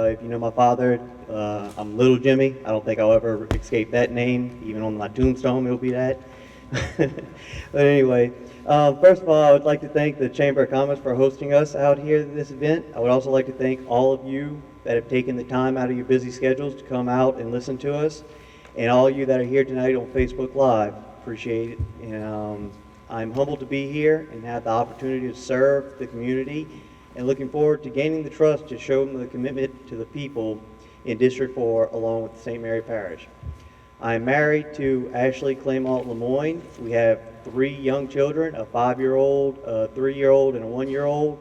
if you know my father, I'm Little Jimmy. I don't think I'll ever escape that name. Even on my tombstone, it'll be that. But anyway, first of all, I would like to thank the Chamber of Commerce for hosting us out here at this event. I would also like to thank all of you that have taken the time out of your busy schedules to come out and listen to us, and all of you that are here tonight on Facebook Live. Appreciate it. And I'm humbled to be here and have the opportunity to serve the community, and looking forward to gaining the trust to show them the commitment to the people in District 4 along with St. Mary Parish. I'm married to Ashley Claymont Lemoine. We have 3 young children, a 5-year-old, a 3-year-old, and a 1-year-old.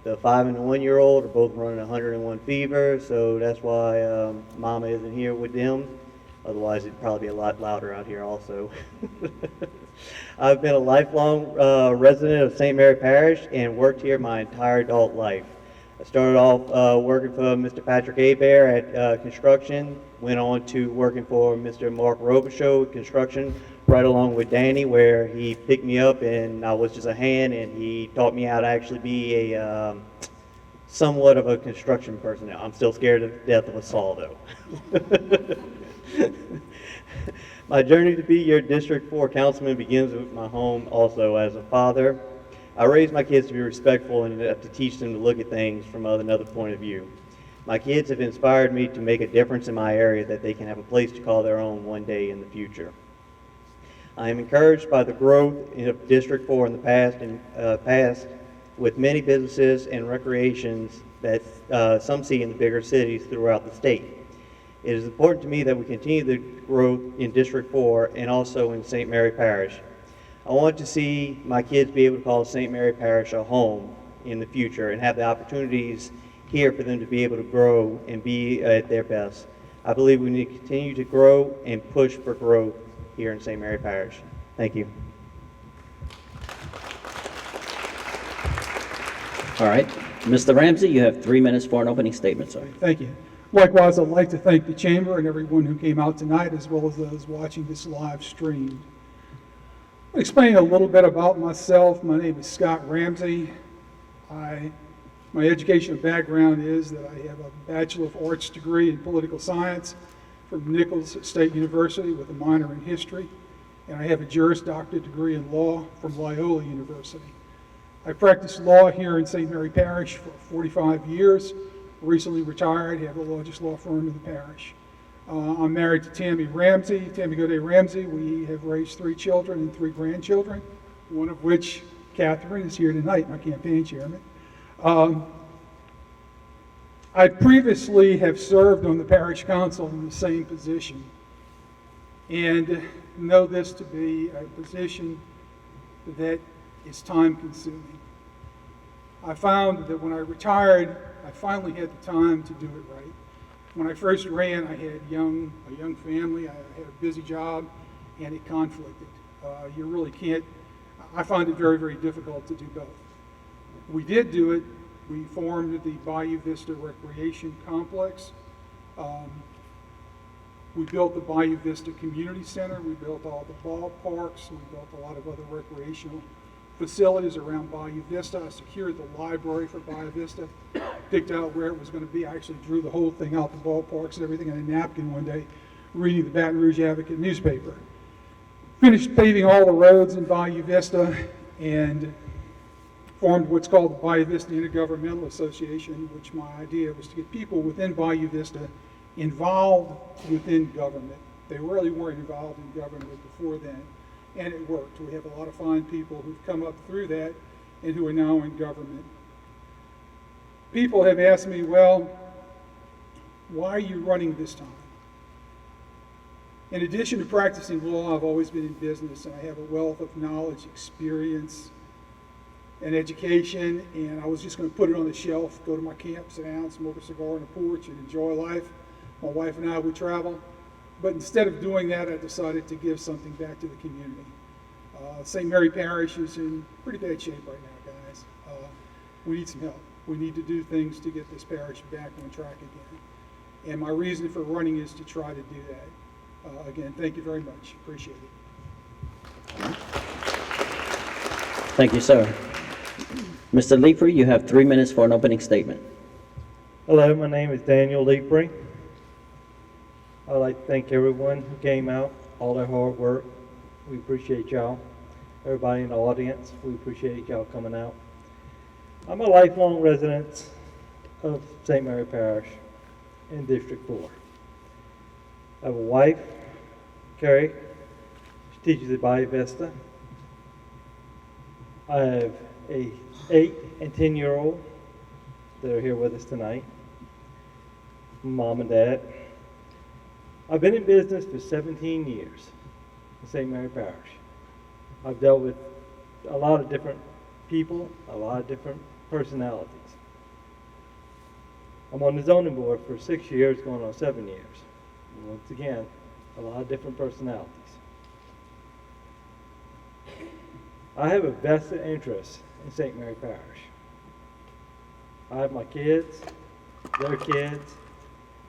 The 5 and the 1-year-old are both running 101 fever, so that's why Mama isn't here with them. Otherwise, it'd probably be a lot louder out here also. I've been a lifelong resident of St. Mary Parish and worked here my entire adult life. I started off working for Mr. Patrick Hebert at construction, went on to working for Mr. Mark Robichaud at construction, right along with Danny, where he picked me up and I was just a hand, and he taught me how to actually be a somewhat of a construction person now. I'm still scared to death of a saw though. My journey to be your District 4 councilman begins with my home also as a father. I raised my kids to be respectful and to teach them to look at things from another point of view. My kids have inspired me to make a difference in my area that they can have a place to call their own one day in the future. I am encouraged by the growth of District 4 in the past with many businesses and recreations that some see in the bigger cities throughout the state. It is important to me that we continue the growth in District 4 and also in St. Mary Parish. I want to see my kids be able to call St. Mary Parish a home in the future and have the opportunities here for them to be able to grow and be at their best. I believe we need to continue to grow and push for growth here in St. Mary Parish. Thank you. All right. Mr. Ramsey, you have 3 minutes for an opening statement, sir. Thank you. Likewise, I'd like to thank the Chamber and everyone who came out tonight, as well as those watching this live stream. I'll explain a little bit about myself. My name is Scott Ramsey. My educational background is that I have a Bachelor of Arts degree in Political Science from Nichols State University with a minor in History, and I have a Juris Doctorate degree in Law from Loyola University. I practiced law here in St. Mary Parish for 45 years. Recently retired, have the largest law firm in the parish. I'm married to Tammy Ramsey, Tammy Goday Ramsey. We have raised 3 children and 3 grandchildren, one of which, Catherine, is here tonight, my campaign chairman. I previously have served on the parish council in the same position and know this to be a position that is time consuming. I found that when I retired, I finally had the time to do it right. When I first ran, I had a young family, I had a busy job, and it conflicted. You really can't, I find it very, very difficult to do both. We did do it. We formed the Bayou Vista Recreation Complex. We built the Bayou Vista Community Center. We built all the ballparks. We built a lot of other recreational facilities around Bayou Vista. I secured the library for Bayou Vista, picked out where it was going to be. I actually drew the whole thing out, the ballparks and everything, on a napkin one day, reading the Baton Rouge Advocate newspaper. Finished paving all the roads in Bayou Vista and formed what's called the Bayou Vista Intergovernmental Association, which my idea was to get people within Bayou Vista involved within government. They really weren't involved in government before then. And it worked. We have a lot of fine people who've come up through that and who are now in government. People have asked me, well, why are you running this time? In addition to practicing law, I've always been in business, and I have a wealth of knowledge, experience, and education, and I was just going to put it on the shelf, go to my camp, sit down, smoke a cigar on the porch, and enjoy life. My wife and I would travel. But instead of doing that, I decided to give something back to the community. St. Mary Parish is in pretty bad shape right now, guys. We need some help. We need to do things to get this parish back on track again. And my reason for running is to try to do that. Again, thank you very much. Appreciate it. Thank you, sir. Mr. Lipari, you have 3 minutes for an opening statement. Hello, my name is Daniel Lipari. I'd like to thank everyone who came out, all their hard work. We appreciate y'all. Everybody in the audience, we appreciate y'all coming out. I'm a lifelong resident of St. Mary Parish in District 4. I have a wife, Carrie. She teaches at Bayou Vista. I have a 8 and 10-year-old that are here with us tonight. Mom and Dad. I've been in business for 17 years in St. Mary Parish. I've dealt with a lot of different people, a lot of different personalities. I'm on the zoning board for 6 years, going on 7 years. And once again, a lot of different personalities. I have a vested interest in St. Mary Parish. I have my kids, their kids.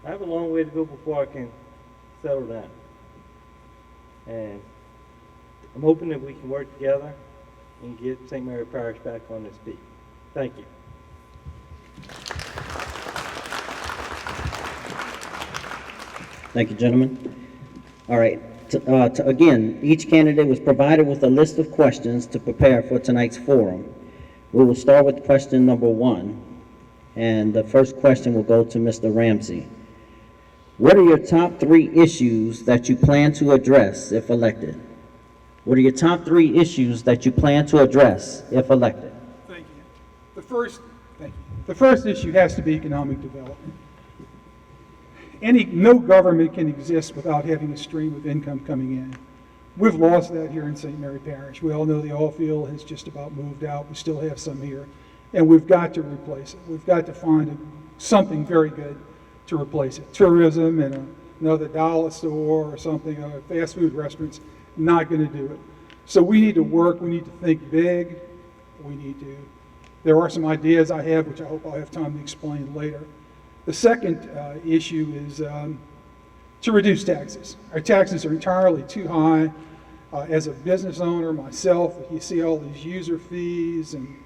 I have a long way to go before I can settle down. And I'm hoping that we can work together and get St. Mary Parish back on its feet. Thank you. Thank you, gentlemen. All right. Again, each candidate was provided with a list of questions to prepare for tonight's forum. We will start with question number 1, and the first question will go to Mr. Ramsey. What are your top 3 issues that you plan to address if elected? What are your top 3 issues that you plan to address if elected? Thank you. The first issue has to be economic development. No government can exist without having a stream of income coming in. We've lost that here in St. Mary Parish. We all know the oil field has just about moved out. We still have some here, and we've got to replace it. We've got to find something very good to replace it. Tourism and another dollar store or something, fast food restaurants, not going to do it. So we need to work. We need to think big. There are some ideas I have, which I hope I'll have time to explain later. The second issue is to reduce taxes. Our taxes are entirely too high. As a business owner myself, you see all these user fees and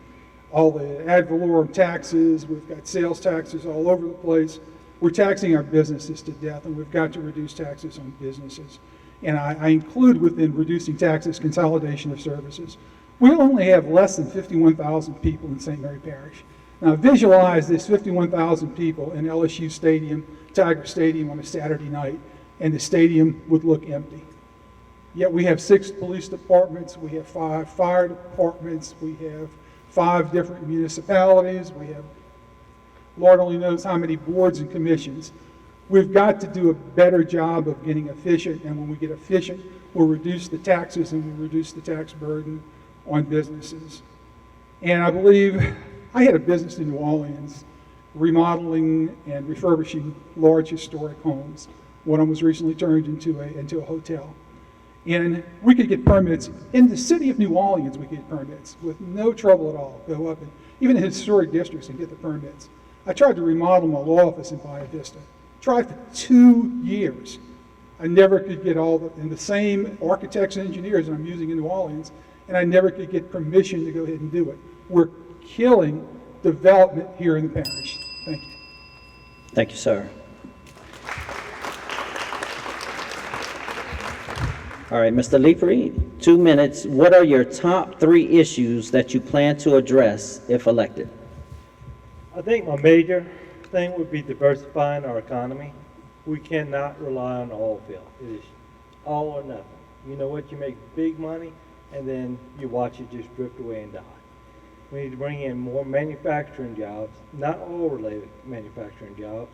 all the ad valorem taxes. We've got sales taxes all over the place. We're taxing our businesses to death, and we've got to reduce taxes on businesses. And I include within reducing taxes consolidation of services. We only have less than 51,000 people in St. Mary Parish. Now visualize this 51,000 people in LSU Stadium, Tiger Stadium on a Saturday night, and the stadium would look empty. Yet we have 6 police departments, we have 5 fire departments, we have 5 different municipalities, we have Lord only knows how many boards and commissions. We've got to do a better job of getting efficient, and when we get efficient, we'll reduce the taxes and we'll reduce the tax burden on businesses. And I believe I had a business in New Orleans remodeling and refurbishing large historic homes. One of them was recently turned into a hotel. And we could get permits. In the city of New Orleans, we could get permits with no trouble at all. Go up and even in historic districts and get the permits. I tried to remodel my law office in Bayou Vista. Tried for 2 years. I never could get and the same architects and engineers that I'm using in New Orleans, and I never could get permission to go ahead and do it. We're killing development here in the parish. Thank you. Thank you, sir. All right, Mr. Lipari, 2 minutes. What are your top 3 issues that you plan to address if elected? I think my major thing would be diversifying our economy. We cannot rely on the oil field. It is all or nothing. You know what? You make big money, and then you watch it just drift away and die. We need to bring in more manufacturing jobs, not oil-related manufacturing jobs.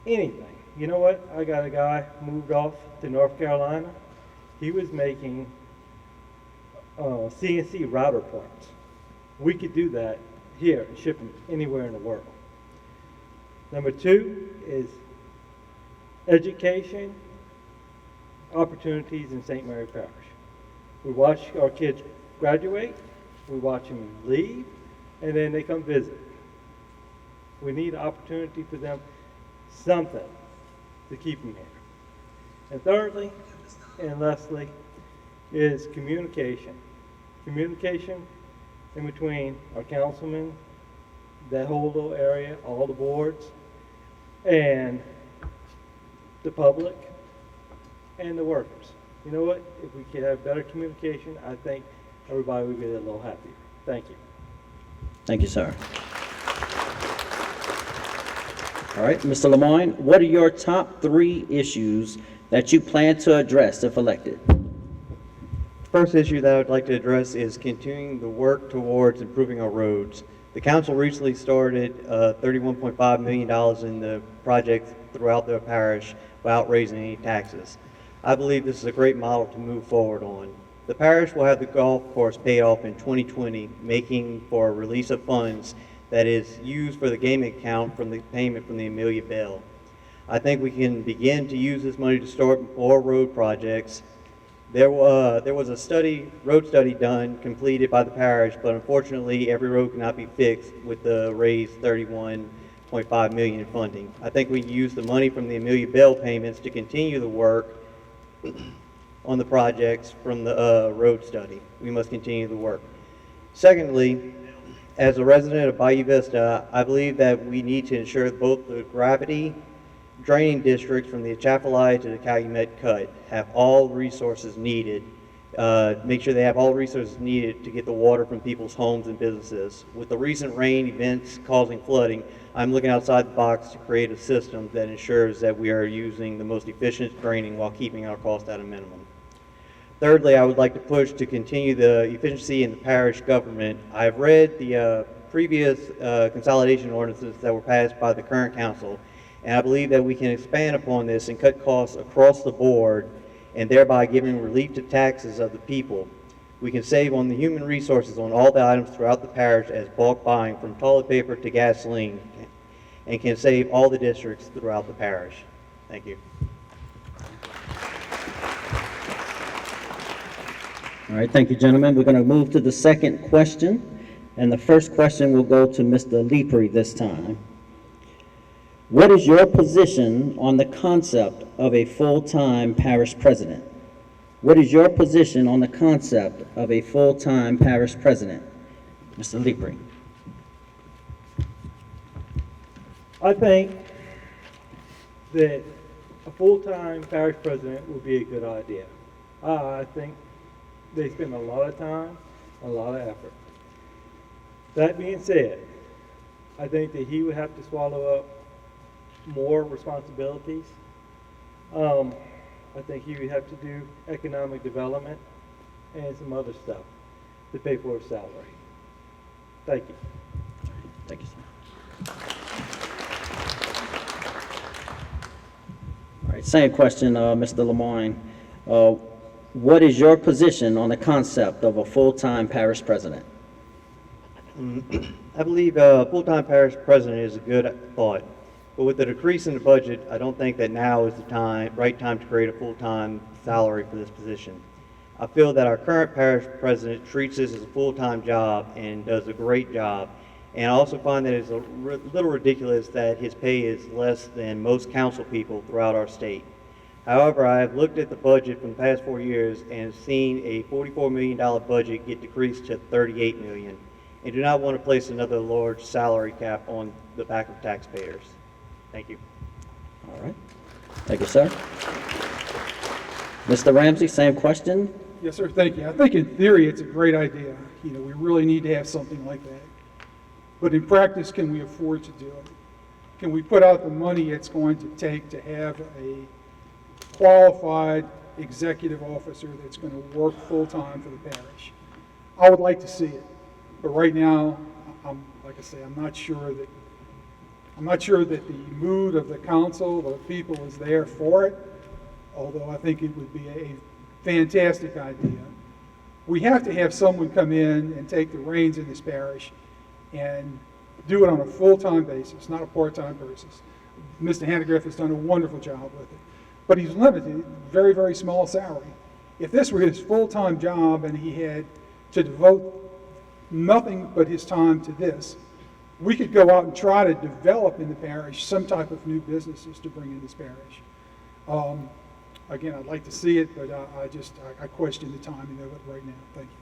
Anything. You know what? I got a guy moved off to North Carolina. He was making CNC router parts. We could do that here and ship them anywhere in the world. Number 2 is education opportunities in St. Mary Parish. We watch our kids graduate, we watch them leave, and then they come visit. We need opportunity for them, something to keep them here. And thirdly, and lastly, is communication. Communication in between our councilmen, that whole little area, all the boards, and the public, and the workers. You know what? If we could have better communication, I think everybody would be a little happier. Thank you. Thank you, sir. All right, Mr. Lemoine, what are your top 3 issues that you plan to address if elected? First issue that I would like to address is continuing the work towards improving our roads. The council recently started $31.5 million in the project throughout the parish without raising any taxes. I believe this is a great model to move forward on. The parish will have the golf course paid off in 2020, making for a release of funds that is used for the gaming account from the payment from the Amelia Bell. I think we can begin to use this money to start more road projects. There was a road study done, completed by the parish, but unfortunately every road cannot be fixed with the raised $31.5 million in funding. I think we can use the money from the Amelia Bell payments to continue the work on the projects from the road study. We must continue the work. Secondly, as a resident of Bayou Vista, I believe that we need to ensure both the gravity draining districts from the Atchafalaya to the Calumet Cut have all resources needed, make sure they have all resources needed to get the water from people's homes and businesses. With the recent rain events causing flooding, I'm looking outside the box to create a system that ensures that we are using the most efficient draining while keeping our cost at a minimum. Thirdly, I would like to push to continue the efficiency in the parish government. I've read the previous consolidation ordinances that were passed by the current council, and I believe that we can expand upon this and cut costs across the board, and thereby giving relief to taxes of the people. We can save on the human resources on all the items throughout the parish as bulk buying, from toilet paper to gasoline, and can save all the districts throughout the parish. Thank you. All right, thank you, gentlemen. We're going to move to the second question, and the first question will go to Mr. Lipari this time. What is your position on the concept of a full-time parish president? What is your position on the concept of a full-time parish president? Mr. Lipari. I think that a full-time parish president would be a good idea. I think they spend a lot of time, a lot of effort. That being said, I think that he would have to swallow up more responsibilities. I think he would have to do economic development and some other stuff to pay for his salary. Thank you. Thank you, sir. All right, same question, Mr. Lemoine. What is your position on the concept of a full-time parish president? I believe a full-time parish president is a good thought, but with the decrease in the budget, I don't think that now is the right time to create a full-time salary for this position. I feel that our current parish president treats this as a full-time job and does a great job. And I also find that it's a little ridiculous that his pay is less than most council people throughout our state. However, I have looked at the budget from the past 4 years and seen a $44 million budget get decreased to $38 million, and do not want to place another large salary cap on the back of taxpayers. Thank you. All right. Thank you, sir. Mr. Ramsey, same question. Yes, sir, thank you. I think in theory, it's a great idea. You know, we really need to have something like that. But in practice, can we afford to do it? Can we put out the money it's going to take to have a qualified executive officer that's going to work full-time for the parish? I would like to see it. But right now, like I say, I'm not sure that the mood of the council, the people, is there for it, although I think it would be a fantastic idea. We have to have someone come in and take the reins in this parish and do it on a full-time basis, not a part-time basis. Mr. Hanegraaff has done a wonderful job with it, but he's limited, very, very small salary. If this were his full-time job and he had to devote nothing but his time to this, we could go out and try to develop in the parish some type of new businesses to bring in this parish. Again, I'd like to see it, but I question the timing of it right now. Thank you.